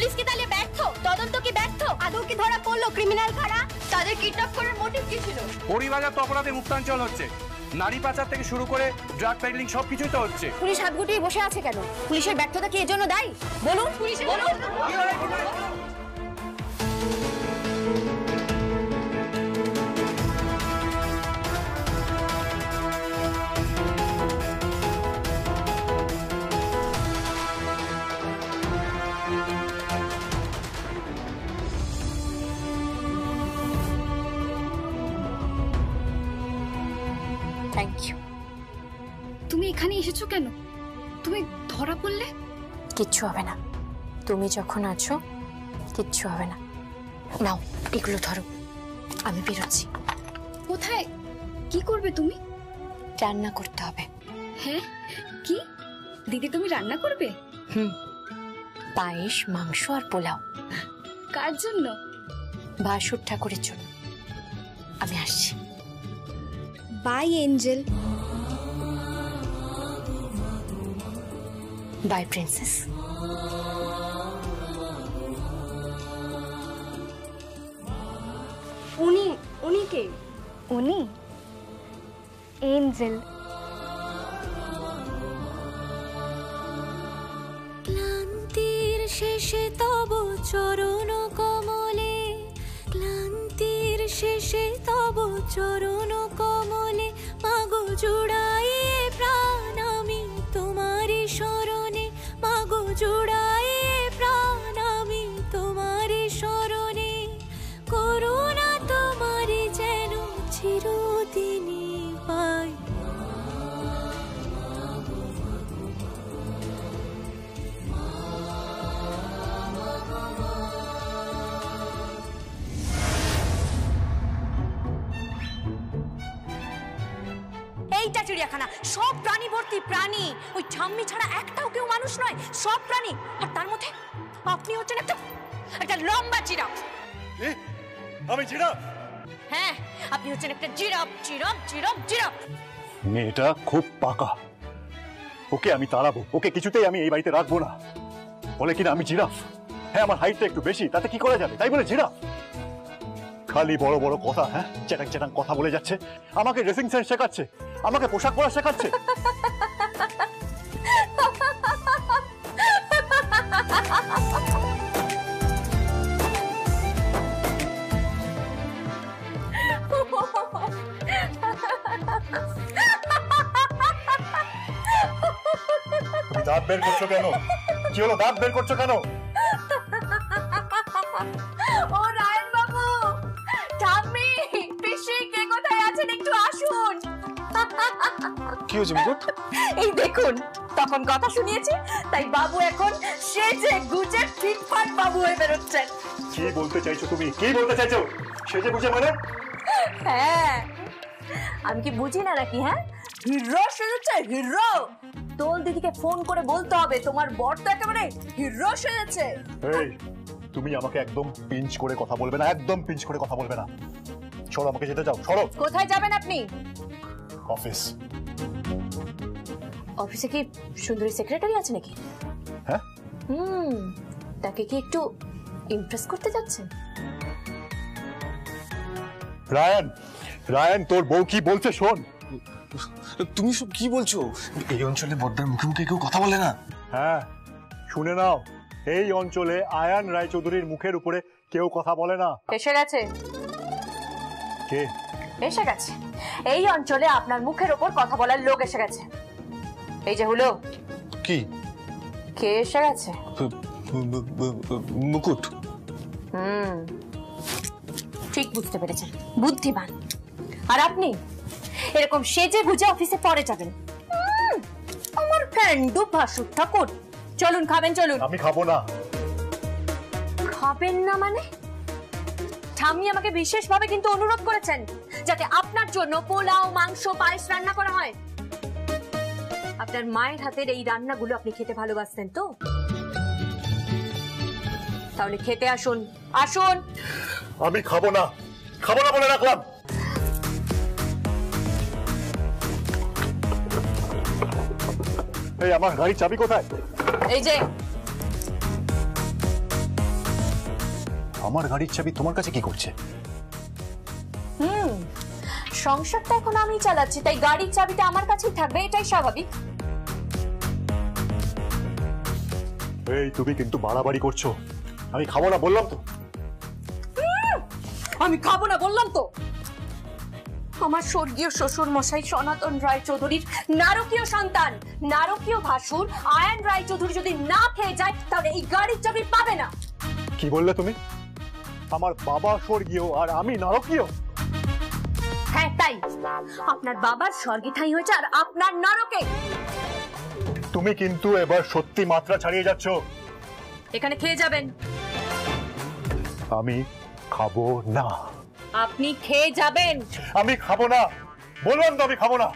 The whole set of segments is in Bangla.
পুলিশ কি তাহলে ব্যর্থ? তদন্ত কি ব্যর্থ? আদৌ কি ধরা পড়লো ক্রিমিনাল কারা? তাদের কিডন্যাপ করার মোটিভ কি ছিল? পরিবাজার তো অপরাধের মুক্তাঞ্চল হচ্ছে, নারী পাচার থেকে শুরু করে ড্রাগ পেডলিং সবকিছুই তো হচ্ছে। পুলিশ হাত গুটিয়ে বসে আছে কেন? পুলিশের ব্যর্থতা কি এর জন্য দায়ী? বলুন পুলিশের বলুন। Thank you. তুমি এখানে এসেছো কেন? তুমি ধরা পড়লে? কিচ্ছু হবে না, তুমি যখন আছো কিচ্ছু হবে না। নাও এগুলো ধরো, আমি বেরোচ্ছি। কোথায়? কি করবে তুমি? রান্না করতে হবে। হ্যাঁ কি দিদি, তুমি রান্না করবে? পায়েস, মাংস আর পোলাও। কার জন্য? ভাসুর ঠাকুরের জন্য। আমি আসছি। Bye angel. Bye princess. উনি কে? উনি এঞ্জেল। ক্লান্তির শেষে তব চরণ কমলে, ক্লান্তির শেষে তব চরণ কমলে, মাগো জুড়াইয়ে প্রাণ আমি তোমারি শরণে, মাগো জুড়াইয়ে প্রাণ আমি তোমারি শরণে, করুণা তোমারি যেন চিরদিনই পাই। এইটা চিড়িয়াখানা, সব প্রাণী ভর্তি প্রাণী। ওই ঠাম্মি ছাড়া একটাও কেউ মানুষ নয়, সব প্রাণী। আর তার মধ্যে আপনি হচ্ছেন একটা লম্বা জিরাফ। আমি জিরাফ? হ্যাঁ, আপনি হচ্ছেন একটা জিরাফ। Giraffe giraffe giraffe. মেয়েটা খুব পাকা, ওকে আমি তাড়াবো, ওকে কিছুতেই আমি এই বাড়িতে রাখবো না। বলে কিনা আমি জিরাফ। হ্যাঁ, আমার হাইটটা একটু বেশি, তাতে কি করা যাবে? তাই বলে জিরাফ? খালি বড় বড় কথা, হ্যাঁ, চ্যাটাং চ্যাটাং কথা বলে যাচ্ছে। আমাকে ড্রেসিং সেন্স শেখাচ্ছে, আমাকে পোশাক পরা শেখাচ্ছে। তুমি দাঁত বের করছো কেন? কি হলো, দাঁত বের করছো কেন? ও রায়ন বাবু, ঠাম্মি, পিসি কে কোথায় আছেন একটু আসুন। কি হয়েছে মুকুট? এই দেখুন, তখন কথা শুনিয়েছি, তাই বাবু এখন সেজে গুজে ফিটফাট বাবু হয়ে বেরোচ্ছেন। কি বলতে চাইছো তুমি? কি বলতে চাইছো? সেজে বুঝে মানে? হ্যাঁ, আমি কি বুঝি না নাকি? হ্যাঁ, হিরো সেজেছে, হিরো। দোল দিদিকে ফোন করে বলতে হবে তোমার বর তো একেবারে হিরো সেজেছে। এই, তুমি আমাকে একদম পিঞ্চ করে কথা বলবে না, একদম পিঞ্চ করে কথা বলবে না। সরো, আমাকে যেতে যাও, সরো। কোথায় যাবেন আপনি? অফিস। অফিসে কি সুন্দরী সেক্রেটারি আছে নাকি? হ্যাঁ। তাকে কি একটু ইমপ্রেস করতে যাচ্ছেন? রায়ান, রায়ান, তোর বউ কি বলছে শোন। তুমি সব কি বলছো? এই অঞ্চলে বড়দার মুখে মুখে কেউ কথা বলে না। হ্যাঁ, শুনে নাও, এই অঞ্চলে আয়ান রায়চৌধুরীর মুখের উপরে কেউ কথা বলে না। এসে গেছে। কে এসে গেছে? এই অঞ্চলে আপনার মুখের উপর কথা বলার লোক এসে গেছে। এই যে হলো। কি? কে এসে গেছে? মুকুট। ঠিক বুঝতে পেরেছেন, বুদ্ধিমান। আর আপনি এরকম সেজে গুজে অফিসে পরে যাবেন? আমার ফ্রেন্ড ভাসুর ঠাকুর। চলুন, খাবেন, চলুন। আমি খাবো না। খাবেন না মানে? ঠাম্মি আমাকে বিশেষভাবে কিন্তু অনুরোধ করেছেন যাতে আপনার জন্য পোলাও, মাংস, পায়েস রান্না করা হয়। আপনার মায়ের হাতের এই রান্নাগুলো আপনি খেতে ভালোবাসতেন তো? তাহলে খেতে আসুন, আসুন। আমি খাবো না, খাবো না বলে রাখলাম। এই, আমার গাড়ির চাবি কোথায়? এই যে। আমার গাড়ির চাবি তোমার কাছে কি করছে? সংসারটা এখন আমি চালাচ্ছি, তাই গাড়ির চাবিটা আমার কাছেই থাকবে, এটাই স্বাভাবিক। এই তুমি কিন্তু বাড়াবাড়ি করছো। আমি খাবো না বললাম তো। আমি খাবো না বললাম তো। আমার স্বর্গীয় শ্বশুর মশাই সনাতন রায় চৌধুরীর নারকীয় সন্তান, নারকীয় ভাসুর আয়ন রায় চৌধুরী যদি না খেয়ে যায় তাহলে এই গাড়ির চাবি পাবে না। কি বললে তুমি? আমার বাবা স্বর্গীয় আর আমি নারকীয়? হ্যাঁ তাই, আপনার বাবার স্বর্গে ঠাঁই হয়েছে আর আপনার নরকে। তুমি কিন্তু এবার সত্যি মাত্রা ছাড়িয়ে যাচ্ছ। এখানে খেয়ে যাবেন। আমি খাবো না। আপনি খেয়ে যাবেন। আমি খাবো না বললাম তো, আমি খাবো না।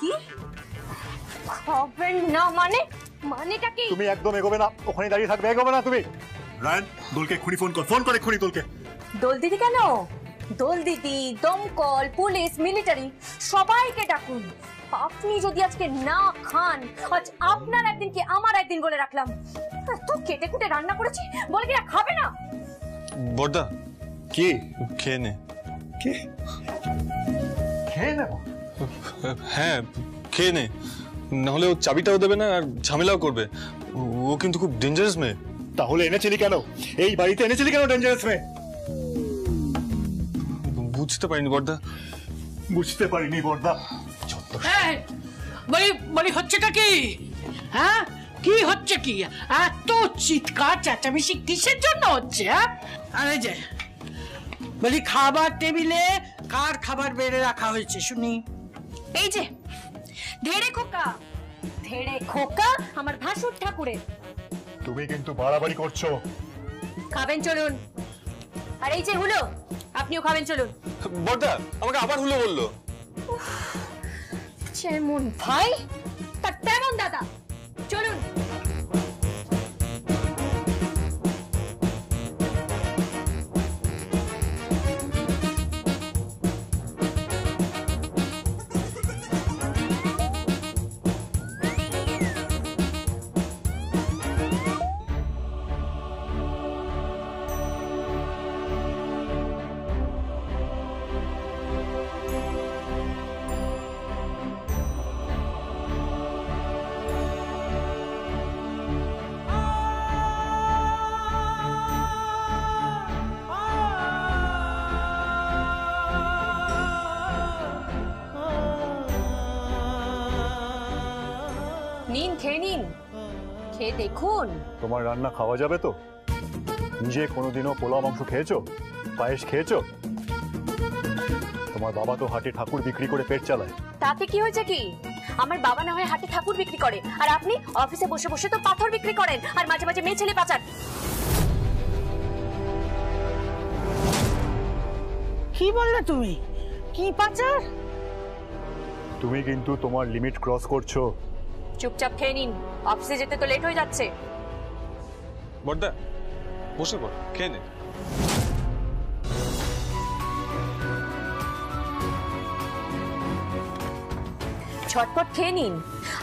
কি খাবেন না মানে? মানেটা কি? তুমি একদম এগোবে না, ওখানে দাঁড়িয়ে থাকবে, এগোবে না তুমি। রায়ন, দোলকে এক্ষুনি ফোন কর, ফোন করে এক্ষুনি দোলকে। দোল দিদি কেন? দোল দিদি, দমকল, পুলিশ, মিলিটারি সবাইকে ডাকুন। আপনি যদি আজকে না খান, আজ আপনার একদিন কি আমার একদিন বলে রাখলাম। এত কেটে কুটে রান্না করেছি বলে কি খাবে না? বড়দা কি খেয়ে নে। কি খেয়ে নেব? হ্যাঁ খেয়ে নে, নাহলে ও চাবিটাও দেবে না আর ঝামেলাও করবে। ও কিন্তু খুব ডেঞ্জারাস মেয়ে। তাহলে এনেছিলি কেন এই বাড়িতে? এনেছিলি কেন ডেঞ্জারাস মেয়ে? বুঝতে পারিনি বড়দা। বুঝতে পারিনি বড়দা। বলি হচ্ছেটা কি? হ্যাঁ কি হচ্ছে কি? এত চিৎকার চেঁচামেচি কিসের জন্য হচ্ছে? হ্যাঁ আরে যে বলি খাবার টেবিলে কার খাবার বেড়ে রাখা হয়েছে শুনি? এই যে ধেড়ে খোকা, ধেড়ে খোকা আমার ভাসুর ঠাকুরের। তুমি কিন্তু বাড়াবাড়ি করছো। খাবেন চলুন। আর এই যে হলো, আপনিও খাবেন চলুন। বড়দা আমাকে আবার হুলো বললো। যেমন ভাই তার তেমন দাদা, চলুন। নিন, খেয়ে নিন, খেয়ে দেখুন। তোমার রান্না খাওয়া যাবে তো? নিজে কোনোদিনও পোলাও মাংস খেয়েছো? পায়েস খেয়েছো? তোমার বাবা তো হাটে ঠাকুর বিক্রি করে পেট চালায়। তাতে কি হয়েছে কি? আমার বাবা না হয় হাটে ঠাকুর বিক্রি করে, আর আপনি অফিসে বসে বসে তো পাথর বিক্রি করেন আর মাঝে মাঝে মেয়ে ছেলে পাচার। কি বললে তুমি? কি পাচার? তুমি কিন্তু তোমার লিমিট ক্রস করছো। চুপচাপ খেয়ে নিন, অফিসে যেতে তো লেট হয়ে যাচ্ছে। বড়দা বসে পড়, খেয়ে নে। ঝটপট খেয়ে নিন।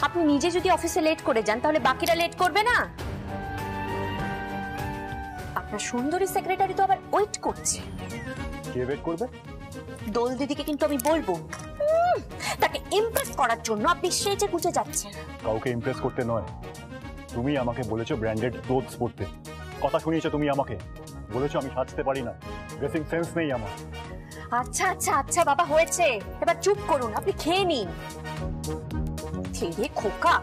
আপনি নিজে যদি অফিসে লেট করে যান তাহলে বাকিরা লেট করবে না? আপনার সুন্দরী সেক্রেটারি তো আবার ওয়েট করছে। কে ওয়েট করবে? দোল দিদিকে কিন্তু আমি বলবো। তাকে ইমপ্রেস করার জন্য আপনি সেজে গুজে যাচ্ছেন। কাউকে ইমপ্রেস করতে নয়। তুমি আমাকে বলেছো ব্র্যান্ডেড ক্লোথস পরতে, কথা শুনিয়েছো তুমি আমাকে, বলেছো আমি সাজতে পারি না, ড্রেসিং সেন্স নেই আমার। আচ্ছা আচ্ছা আচ্ছা বাবা, হয়েছে, এবার চুপ করুন, আপনি খেয়ে নিন। ধেড়ে খোকা।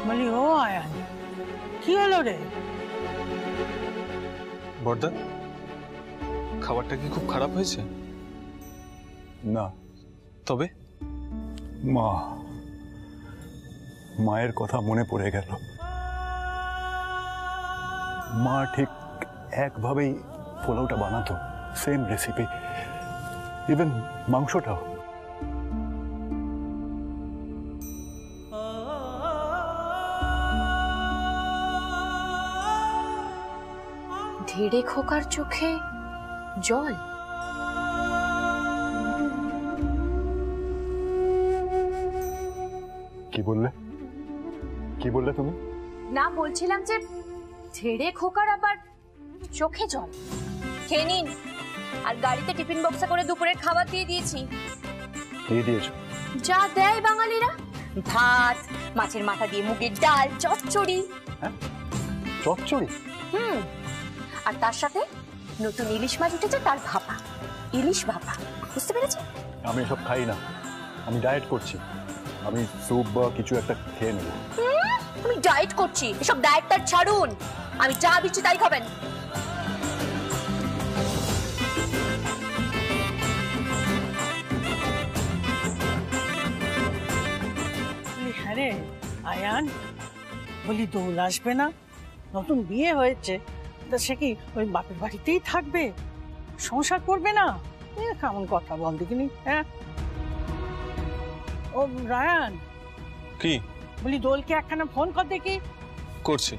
বলি ও আয়ান, কি হলো রে? বড়দা খাবারটা কি খুব খারাপ হয়েছে? না। তবে মায়ের কথা মনে পড়ে গেল। মা ঠিক একভাবেই পোলাওটা বানাতো, সেম রেসিপি, ইভেন মাংসটাও। ধীরে খোকার চোখে জল। কি বললে তুমি? না, বলছিলাম যে ধীরে খোকার আবার চোখে জল। খেয়ে নিন, আর গাড়িতে টিফিন বক্সে করে দুপুরের খাবার দিয়ে দিয়েছি। দিয়ে দিয়েছো? যা দেয় বাঙালিরা, ভাত, মাছের মাথা দিয়ে মুগের ডাল, চচ্চড়ি। হ্যাঁ, চচ্চড়ি? আর তার সাথে নতুন ইলিশ মাছ উঠেছে, তার ভাপা, ইলিশ ভাপা। বুঝতে পেরেছি? আমি এসব খাই না, আমি ডায়েট করছি। আমি স্যুপ বা কিছু একটা খেয়ে নেব। আমি ডায়েট করছি, এসব ডায়েটটা ছাড়ুন। আমি যা দিচ্ছি তাই খাবেন। হ্যাঁ রে আয়ান, বলি দোল আসবে না? নতুন বিয়ে হয়েছে, তা সে কি ওই বাপের বাড়িতেই থাকবে, সংসার করবে না? কেমন কথা বল দেখিনি। হ্যাঁ ও রায়ান, কি বলি দোলকে একখানা ফোন কর দেখি। করছি।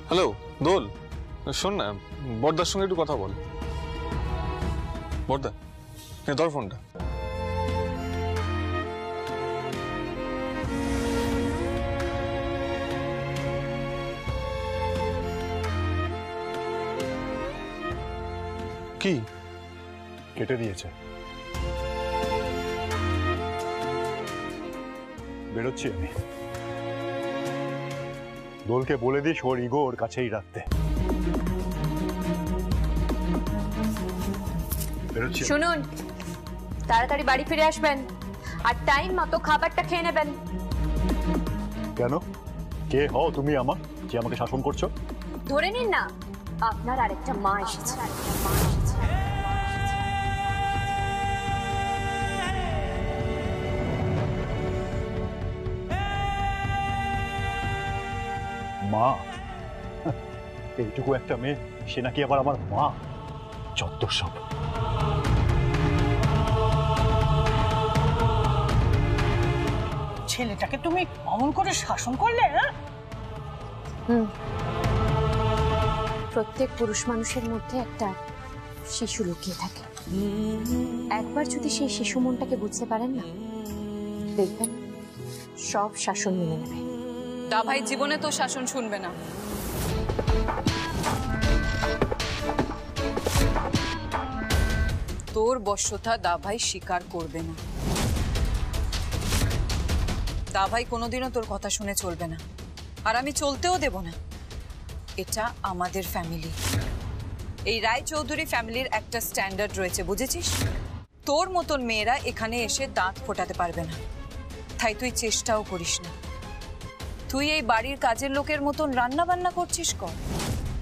হ্যালো দোল, শোন না, বড়দার সঙ্গে একটু কথা বল। বড়দা, ধর ফোনটা। কি? কেটে দিয়েছে। বেরোচ্ছি আমি। দোলকে বলে দিস ওর ইগো ওর কাছেই রাখতে। বেরোচ্ছি। শুনুন, তাড়াতাড়ি বাড়ি ফিরে আসবেন, আর টাইম মতো খাবারটা খেয়ে নেবেন। কেন? কে হও তুমি আমার, যে আমাকে শাসন করছো? ধরে নিন না, আপনার আরেকটা মা এসেছে। মা? এইটুকু একটা মেয়ে, সে নাকি আবার আমার মা? যত সব। ছেলেটাকে তুমি অমন করে শাসন করলে? হ্যাঁ, প্রত্যেক পুরুষ মানুষের মধ্যে একটা শিশু লুকিয়ে থাকে। একবার যদি সেই শিশু মনটাকে বুঝতে পারেন না, দেখবেন সব শাসন মেনে নেবে। দাভাই জীবনে তো শাসন শুনবে না। তোর বশ্যতা দাভাই স্বীকার করবে না। দাভাই কোনোদিনও তোর কথা শুনে চলবে না, আর আমি চলতেও দেব না। এটা আমাদের ফ্যামিলি। এই রায় চৌধুরী ফ্যামিলির একটা স্ট্যান্ডার্ড রয়েছে, বুঝেছিস? তোর মতন মেয়েরা এখানে এসে দাঁত ফোটাতে পারবে না, তাই তুই চেষ্টাও করিস না। তুই এই বাড়ির কাজের লোকের মতন রান্না বান্না করছিস কর,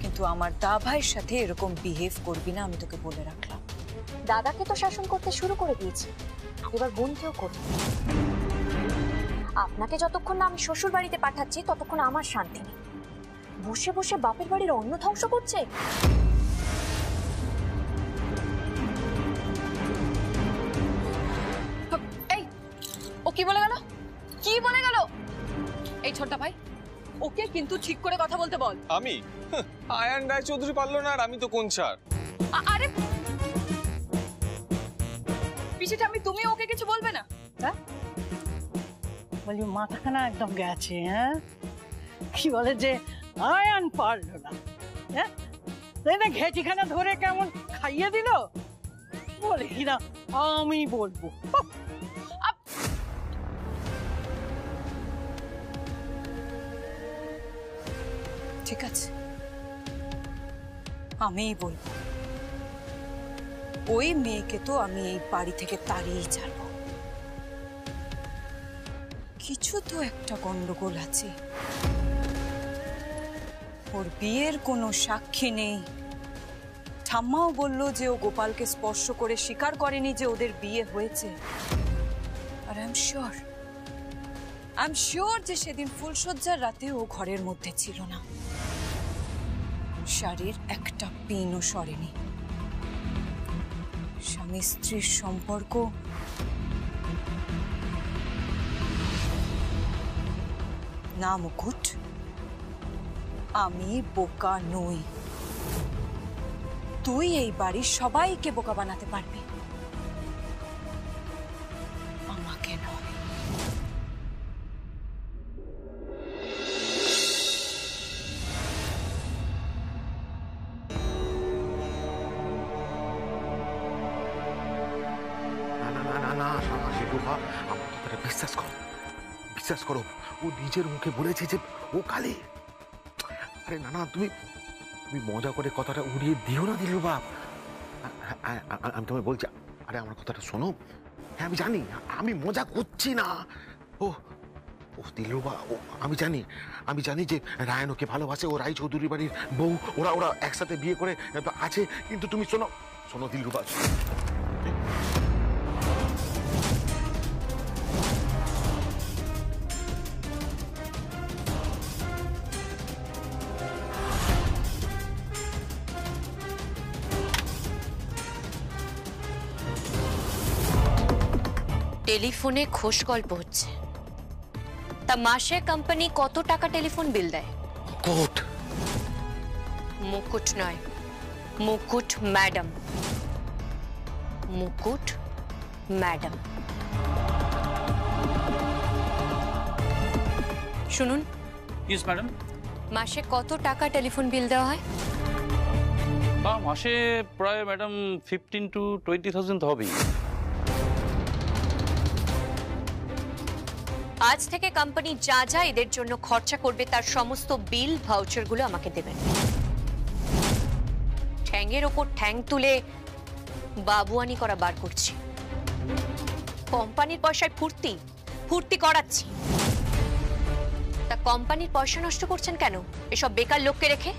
কিন্তু আমার দাভাইয়ের সাথে এরকম বিহেভ করবি না, আমি তোকে বলে রাখলাম। দাদাকে তো শাসন করতে শুরু করে দিয়েছি, এবার বোনকেও করব। আপনাকে যতক্ষণ না আমি শ্বশুর বাড়িতে পাঠাচ্ছি ততক্ষণ আমার শান্তি নেই। বসে বসে বাপের বাড়ির অন্ন ধ্বংস করছে। এই, ও কি বলে গেল? কি বলে গেল? এই ছোট্টা ভাই, ওকে কিন্তু ঠিক করে কথা বলতে বল। আমি? আয়ান রায় চৌধুরী পারলো না, আর আমি তো কোন ছাড়। আরে পিছেটা আমি, তুমি ওকে কিছু বলবে না? হ্যাঁ, বলি মাথাখানা একদম গেছে। হ্যাঁ, কি বলে যে আয়ান পারলো না, হ্যাঁ, ঘেটিখানা ধরে কেমন খাইয়ে দিল, বলে কিনা আমি বলবো। ঠিক আছে, আমিই বলবো। ওই মেয়েকে তো আমি এই বাড়ি থেকে তাড়িয়ে ছাড়বো, কিছু তো একটা গন্ডগোল আছে। ওর বিয়ের কোনো সাক্ষী নেই। ঠাম্মাও বলল যে ও গোপালকে স্পর্শ করে স্বীকার করেনি যে ওদের বিয়ে হয়েছে। আর আই এম শিওর যে সেদিন ফুলশয্যার রাতে ও ঘরের মধ্যে ছিল না। শাড়ির একটা পিনও সরেনি। স্বামী স্ত্রীর সম্পর্ক না মুকুট, আমি বোকা নই। তুই এই বাড়ির সবাইকে বোকা বানাতে পারবি, আমাকে নয়। আমার কথাটা বিশ্বাস করো, বিশ্বাস করো। ও নিজের মুখে বলেছে যে ও কালী। আরে না, তুমি মজা করে কথাটা উড়িয়ে দিও না দিলরুবা। আমি তোমায় বলছি, আরে আমার কথাটা শোনো। হ্যাঁ আমি জানি, আমি মজা করছি না। ও দিলরুবা, আমি জানি যে রায়ন ওকে ভালোবাসে, ও রায় চৌধুরী বাড়ির বউ, ওরা একসাথে বিয়ে করে আছে। কিন্তু তুমি শোনো দিলরুবা, টেলিফোনে খোশ গল্প হচ্ছে। তা মাসে কোম্পানি কত টাকা টেলিফোন বিল দেয়? মুকুট নয়, মুকুট ম্যাডাম। মুকুট ম্যাডাম। শুনুন। Yes madam. মাসে কত টাকা টেলিফোন বিল দেওয়া হয়? মাসে প্রায় ম্যাডাম 15 to 20,000 হবেই। আজ থেকে কোম্পানি যা যা এদের জন্য খরচা করবে তার সমস্ত বিল ভাউচারগুলো আমাকে দেবেন। ঠ্যাংয়ের ওপর ঠ্যাং তুলে বাবুয়ানি করা বার করছি। কোম্পানির পয়সায় ফুর্তি করাচ্ছি। তা কোম্পানির পয়সা নষ্ট করছেন কেন এসব বেকার লোককে রেখে?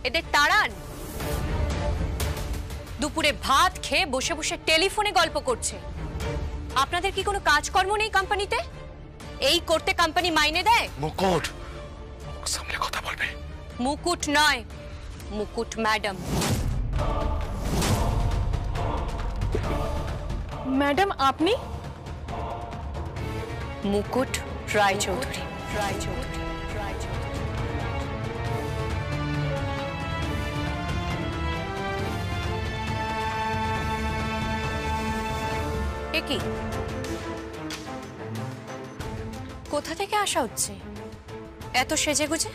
এদের তাড়ান। দুপুরে ভাত খেয়ে বসে বসে টেলিফোনে গল্প করছে। আপনাদের কি কোনো কাজকর্ম নেই কোম্পানিতে? এই করতে কোম্পানি মাইনে দেয়? মুকুট, সামনে কথা বলবে। মুকুট নয়, মুকুট ম্যাডাম। ম্যাডাম আপনি? মুকুট রায়চৌধুরী। এ কি? কোথা থেকে আসা হচ্ছে এত সেজেগুজে?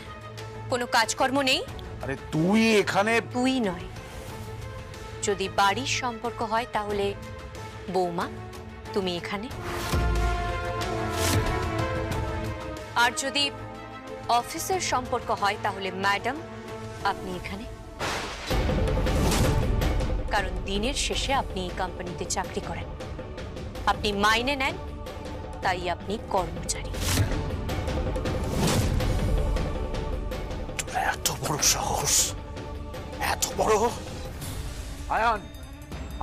কোনো কাজকর্ম নেই? আরে তুই এখানে? তুই নয়, যদি বাড়ির সম্পর্ক হয় তাহলে বৌমা তুমি এখানে, আর যদি অফিসের সম্পর্ক হয় তাহলে ম্যাডাম আপনি এখানে। কারণ দিনের শেষে আপনি এই কোম্পানিতে চাকরি করেন, আপনি মাইনে নেন, তাই আপনি কর্মচারী। এত বড় সাহস, এত বড়! আয়ান,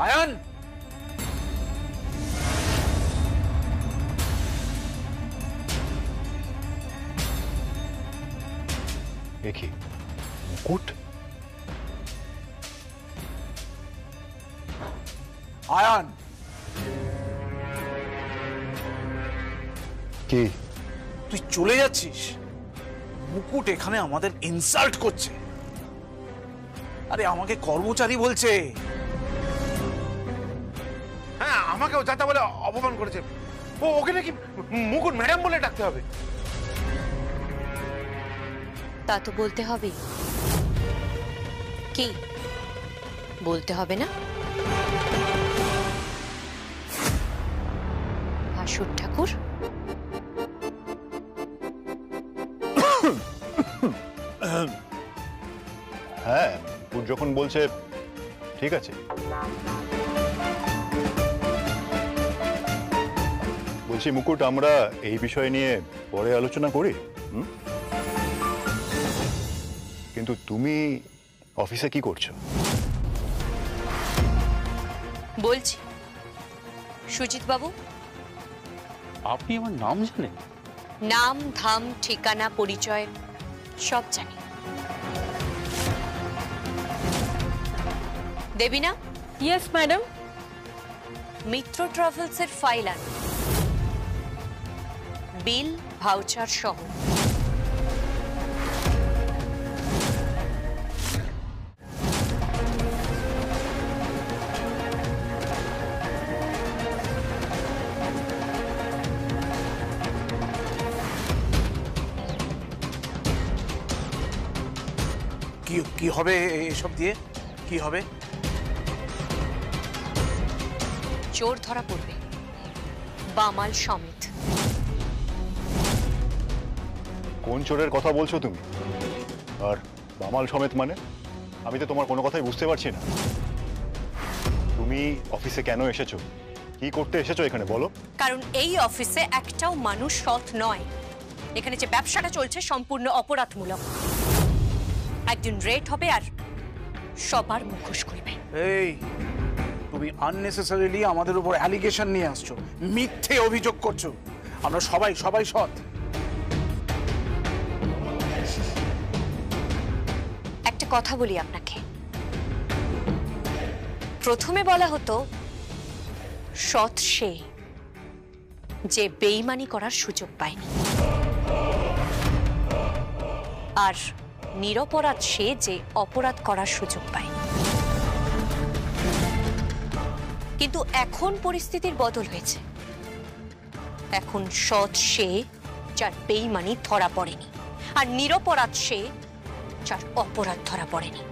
আয়ান! দেখি মুকুট, আয়ান! কি তুই চলে যাচ্ছিস? মুকুট এখানে আমাদের ইনসাল্ট করছে। আরে আমাকে কর্মচারী বলছে। হ্যাঁ, আমাকেও যাতা বলে অপমান করেছে। ওকে নাকি মুকুট ম্যাডাম বলে ডাকতে হবে? তা তো বলতে হবেই। কি বলতে হবে না? ভাসুর ঠাকুর। হ্যাঁ, মুকুট যখন বলছে ঠিক আছে। বলছি বলছি মুকুট, আমরা এই বিষয় নিয়ে পরে আলোচনা করি। কিন্তু তুমি অফিসে কি করছো? বলছি সুজিত বাবু, আপনি আমার নাম জানেন? নাম ধাম ঠিকানা পরিচয় সব জানি। দেবিনা? Yes madam. মিত্র ট্রাভেলসের ফাইল আন, বিল ভাউচার সহ। কি হবে এসব দিয়ে? কি হবে? চোর ধরা পড়বে, বামাল সমেত। কোন চোরের কথা বলছো তুমি? আর বামাল সমেত মানে? আমি তো তোমার কোনো কথাই বুঝতে পারছি না। তুমি অফিসে কেন এসেছো? কি করতে এসেছো এখানে বলো? কারণ এই অফিসে একটাও মানুষ সৎ নয়। এখানে যে ব্যবসাটা চলছে সম্পূর্ণ অপরাধমূলক। একদিন রেট হবে আর সবার মুখোশ করবে। এই, তুমি আননেসেসারিলি আমাদের উপর অ্যালিগেশন নিয়ে আসছো, মিথ্যে অভিযোগ করছো। আমরা সবাই সৎ। একটা কথা বলি আপনাকে, প্রথমে বলা হতো সৎ সে যে বেইমানি করার সুযোগ পায়নি, আর নিরপরাধ সে যে অপরাধ করার সুযোগ পায়। কিন্তু এখন পরিস্থিতির বদল হয়েছে। এখন সৎ সে যার বেইমানি ধরা পড়েনি, আর নিরপরাধ সে যার অপরাধ ধরা পড়েনি।